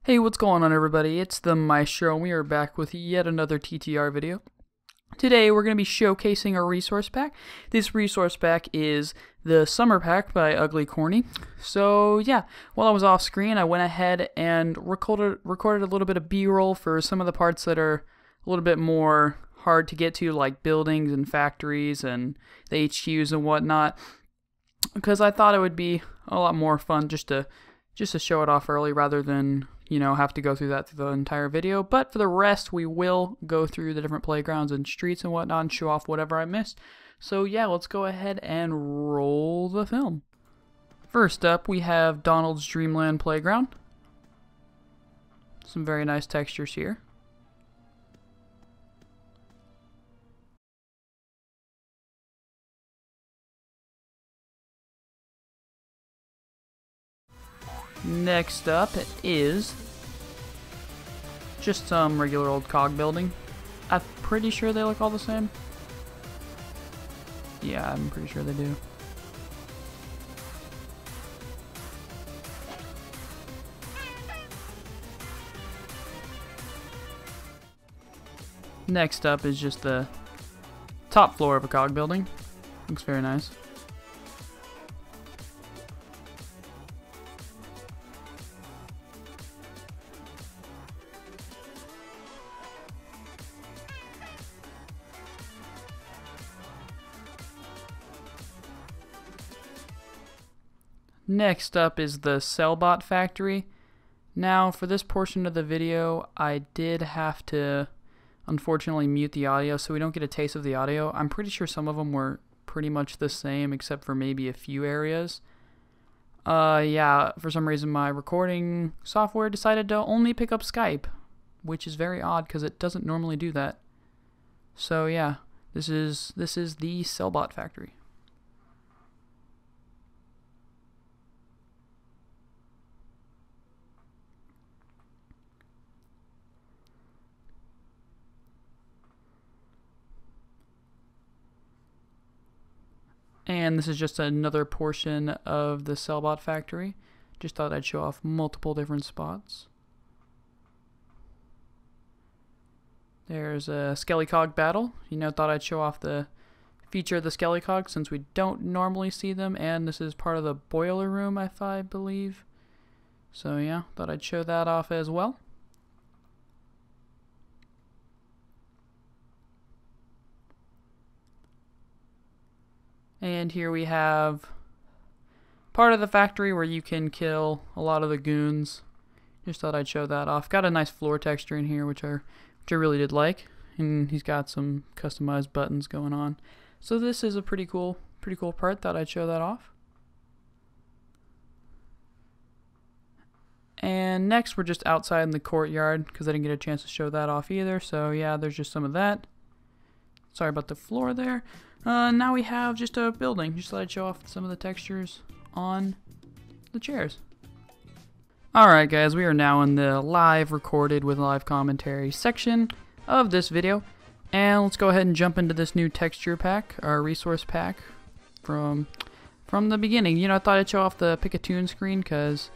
Hey, what's going on everybody? It's the Maestro and we are back with yet another TTR video. Today we're going to be showcasing our resource pack. This resource pack is the Summer Pack by Ugly Corny. So yeah, while I was off screen I went ahead and recorded a little bit of B-roll for some of the parts that are a little bit more hard to get to, like buildings and factories and the HQs and whatnot, because I thought it would be a lot more fun just to show it off early rather than, you know, have to go through the entire video. But for the rest, we will go through the different playgrounds and streets and whatnot and show off whatever I missed. So yeah, let's go ahead and roll the film. First up, we have Donald's Dreamland Playground. Some very nice textures here. Next up is just some regular old cog building. I'm pretty sure they look all the same. Yeah, I'm pretty sure they do. Next up is just the top floor of a cog building. Looks very nice. Next up is the Cellbot factory. Now, for this portion of the video, I did have to unfortunately mute the audio so we don't get a taste of the audio. I'm pretty sure some of them were pretty much the same except for maybe a few areas. Yeah, for some reason my recording software decided to only pick up Skype, which is very odd because it doesn't normally do that. So yeah, this is the Cellbot factory. And this is just another portion of the Cellbot factory. Just thought I'd show off multiple different spots. There's a Skellycog battle. You know, thought I'd show off the feature of the Skellycog since we don't normally see them. And this is part of the boiler room, I believe. So yeah, thought I'd show that off as well. And here we have part of the factory where you can kill a lot of the goons. Just thought I'd show that off. Got a nice floor texture in here, which I really did like. And he's got some customized buttons going on. So this is a pretty cool part. Thought I'd show that off. And next we're just outside in the courtyard because I didn't get a chance to show that off either. So yeah, there's just some of that. Sorry about the floor there. Now we have just a building. Just thought I'd show off some of the textures on the chairs. Alright guys, we are now in the live recorded with live commentary section of this video. And let's go ahead and jump into this new texture pack, our resource pack from the beginning. You know, I thought I'd show off the Pick a Tune screen because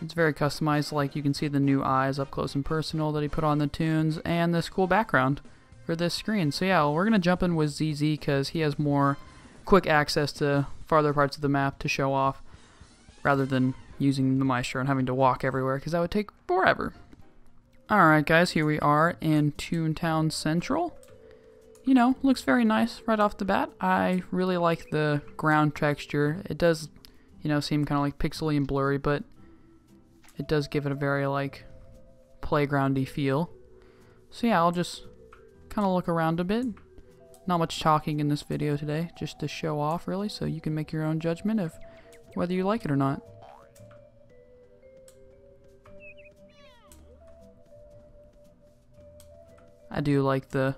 it's very customized. Like you can see the new eyes up close and personal that he put on the tunes and this cool background for this screen. So yeah, we're gonna jump in with ZZ because he has more quick access to farther parts of the map to show off rather than using the Maestro and having to walk everywhere because that would take forever. Alright guys, here we are in Toontown Central. You know, looks very nice right off the bat. I really like the ground texture. It does, you know, seem kind of like pixely and blurry, but it does give it a very like playgroundy feel. So yeah, I'll just kind of look around a bit. Not much talking in this video today, just to show off really, so you can make your own judgment of whether you like it or not. I do like the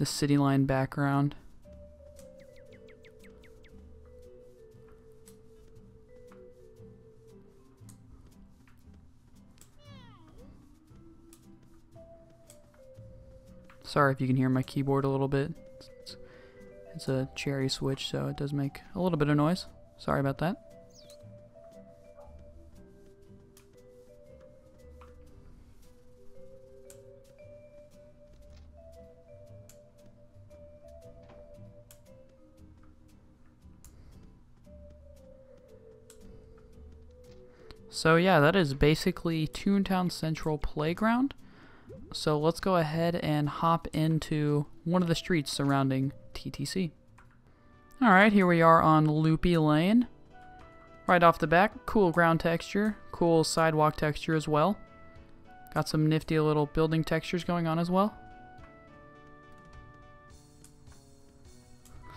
city line background. Sorry if you can hear my keyboard a little bit. It's a cherry switch, so it does make a little bit of noise. Sorry about that. So yeah, that is basically Toontown Central Playground. So let's go ahead and hop into one of the streets surrounding TTC. Alright, here we are on Loopy Lane. Right off the bat, cool ground texture, cool sidewalk texture as well. Got some nifty little building textures going on as well.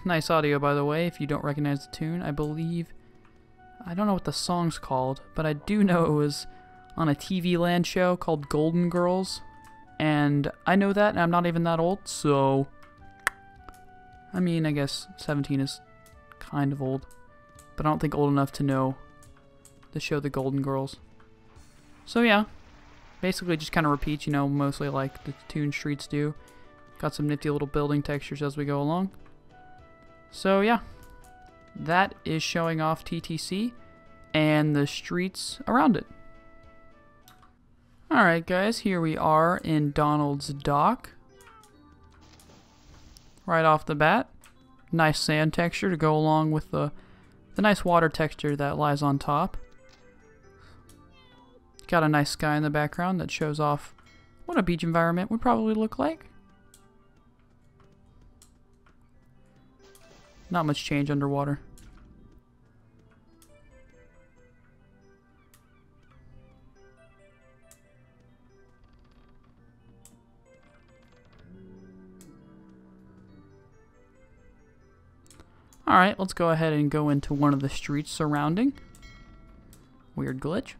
Nice audio, by the way, if you don't recognize the tune. I believe, I don't know what the song's called, but I do know it was on a TV Land show called Golden Girls. And I know that, and I'm not even that old, so I mean, I guess 17 is kind of old, but I don't think old enough to know the show The Golden Girls. So yeah, basically just kind of repeats, you know, mostly like the Toon streets do. Got some nifty little building textures as we go along. So yeah, that is showing off TTC and the streets around it. Alright guys, here we are in Donald's Dock. Right off the bat, nice sand texture to go along with the nice water texture that lies on top. Got a nice sky in the background that shows off what a beach environment would probably look like. Not much change underwater. Alright, let's go ahead and go into one of the streets surrounding. Weird glitch.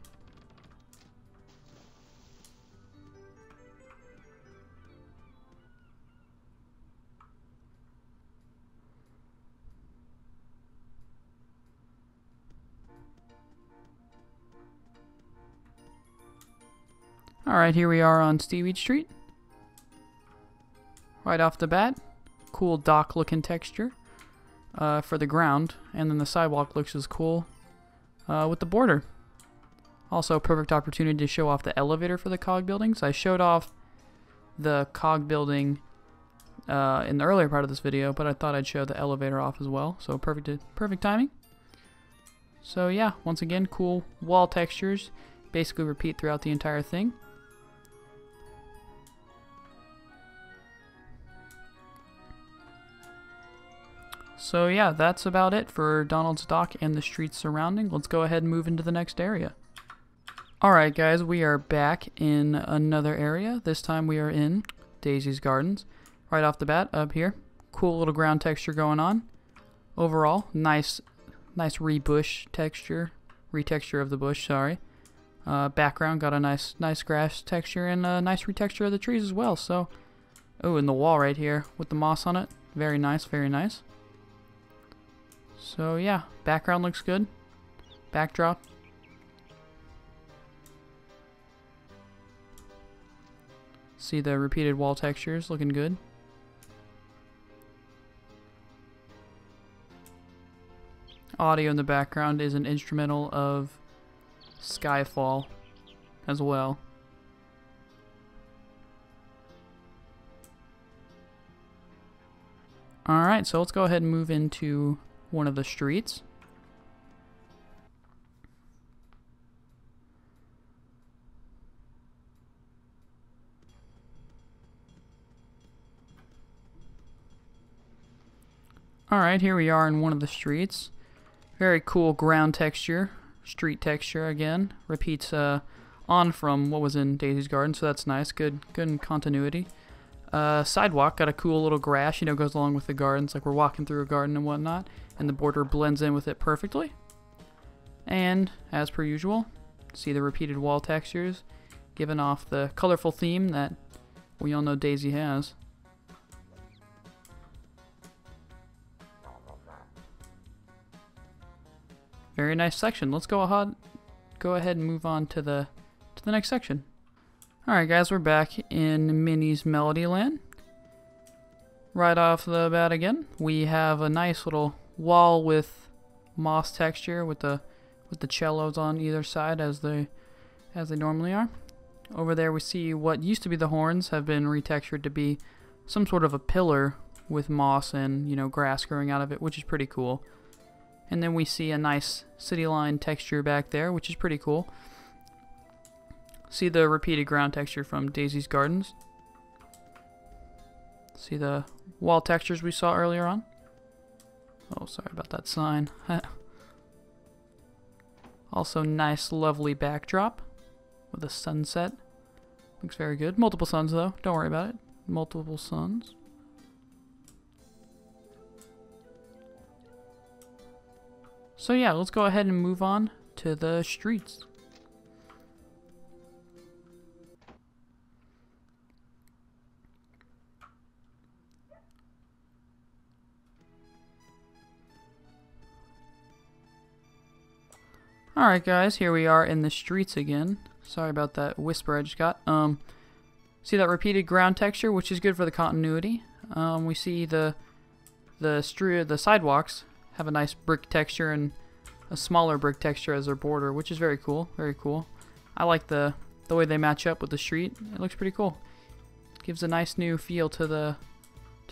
Alright, here we are on Seaweed Street. Right off the bat, cool dock looking texture. For the ground, and then the sidewalk looks as cool with the border. Also, perfect opportunity to show off the elevator for the cog buildings. I showed off the cog building in the earlier part of this video, but I thought I'd show the elevator off as well. So perfect timing. So yeah, once again, cool wall textures, basically repeat throughout the entire thing. So yeah, that's about it for Donald's Dock and the streets surrounding. Let's go ahead and move into the next area. Alright guys, we are back in another area. This time we are in Daisy's Gardens. Right off the bat, up here. Cool little ground texture going on. Overall, nice re-bush texture. Retexture of the bush, sorry. Background got a nice grass texture and a nice retexture of the trees as well. So, oh, and the wall right here with the moss on it. Very nice, very nice. So yeah, background looks good. Backdrop. See the repeated wall textures looking good. Audio in the background is an instrumental of Skyfall as well. Alright, so let's go ahead and move into one of the streets. Alright, here we are in one of the streets. Very cool ground texture, street texture again. Repeats on from what was in Daisy's Garden, so that's nice. Good in continuity. Sidewalk got a cool little grass, you know, goes along with the gardens, like we're walking through a garden and whatnot, and the border blends in with it perfectly. And as per usual, see the repeated wall textures, giving off the colorful theme that we all know Daisy has. Very nice section. Let's go ahead and move on to the next section. Alright guys, we're back in Minnie's Melodyland. Right off the bat again, we have a nice little wall with moss texture with the cellos on either side as they normally are. Over there we see what used to be the horns have been retextured to be some sort of a pillar with moss and, you know, grass growing out of it, which is pretty cool. And then we see a nice city line texture back there, which is pretty cool. See the repeated ground texture from Daisy's Gardens. See the wall textures we saw earlier on. Oh, sorry about that sign. Also, nice, lovely backdrop with a sunset. Looks very good. Multiple suns, though. Don't worry about it. Multiple suns. So yeah, let's go ahead and move on to the streets. Alright guys, here we are in the streets again. Sorry about that whisper I just got. See that repeated ground texture, which is good for the continuity. We see the sidewalks have a nice brick texture and a smaller brick texture as their border, which is very cool. Very cool. I like the way they match up with the street. It looks pretty cool. Gives a nice new feel to the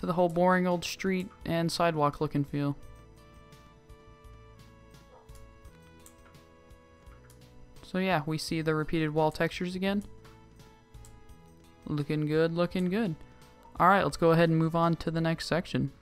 whole boring old street and sidewalk look and feel. So yeah, we see the repeated wall textures again. Looking good, looking good. Alright, let's go ahead and move on to the next section.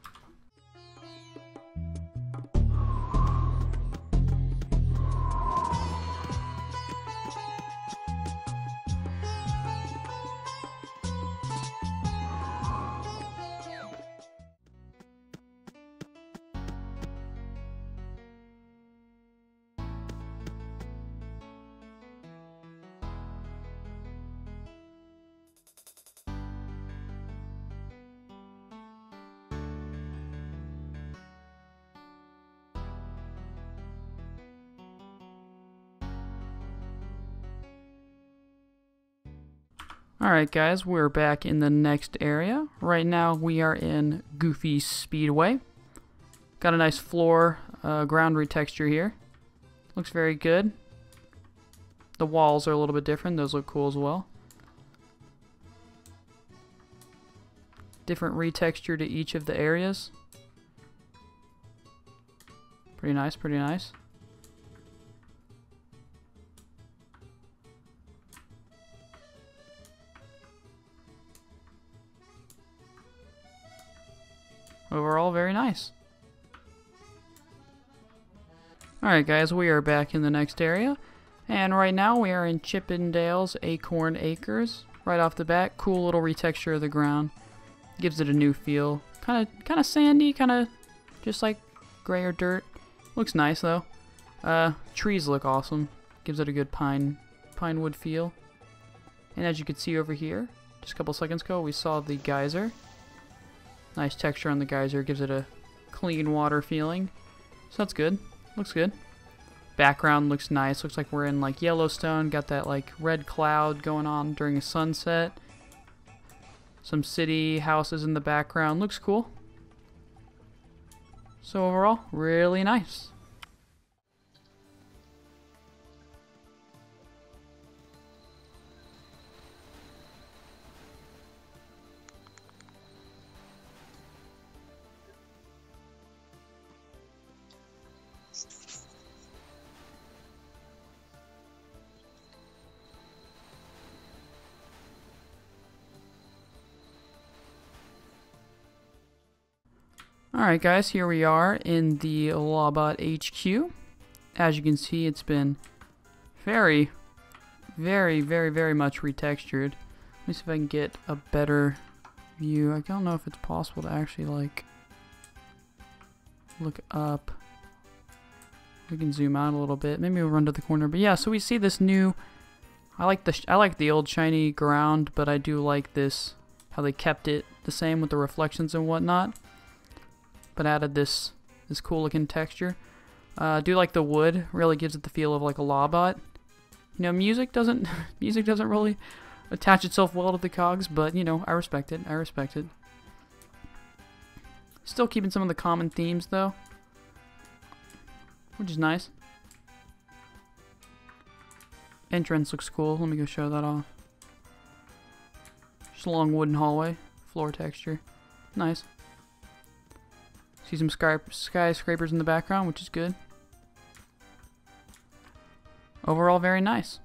Alright guys, we're back in the next area. Right now we are in Goofy Speedway. Got a nice floor, ground retexture here. Looks very good. The walls are a little bit different, those look cool as well. Different retexture to each of the areas. Pretty nice, pretty nice. Overall, very nice. Alright guys, we are back in the next area. And right now we are in Chippendale's Acorn Acres. Right off the bat, cool little retexture of the ground. Gives it a new feel. Kind of sandy, kind of just like gray or dirt. Looks nice though. Trees look awesome. Gives it a good pine wood feel. And as you can see over here, just a couple seconds ago, we saw the geyser. Nice texture on the geyser, gives it a clean water feeling. So that's good. Looks good. Background looks nice. Looks like we're in like Yellowstone. Got that like red cloud going on during a sunset. Some city houses in the background. Looks cool. So overall, really nice. Alright guys, here we are in the Bossbot HQ. As you can see, it's been very much retextured. Let me see if I can get a better view. I don't know if it's possible to actually like look up. We can zoom out a little bit. Maybe we'll run to the corner. But yeah, so we see this new. I like the old shiny ground, but I do like this how they kept it the same with the reflections and whatnot. But added this cool looking texture. I do like the wood. Really gives it the feel of like a Bossbot. You know, music doesn't really attach itself well to the cogs, but you know, I respect it. I respect it. Still keeping some of the common themes though, which is nice. Entrance looks cool. Let me go show that off. Just a long wooden hallway, floor texture, nice. See some skyscrapers in the background, which is good. Overall, very nice.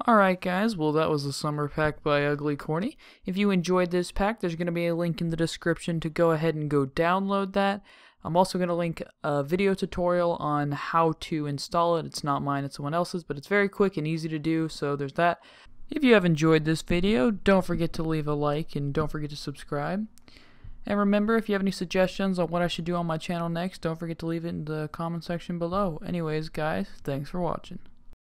Alright guys, well that was the summer pack by Ugly Corny. If you enjoyed this pack, there's going to be a link in the description to go ahead and go download that. I'm also going to link a video tutorial on how to install it. It's not mine, it's someone else's, but it's very quick and easy to do, so there's that. If you have enjoyed this video, don't forget to leave a like and don't forget to subscribe. And remember, if you have any suggestions on what I should do on my channel next, don't forget to leave it in the comment section below. Anyways guys, thanks for watching.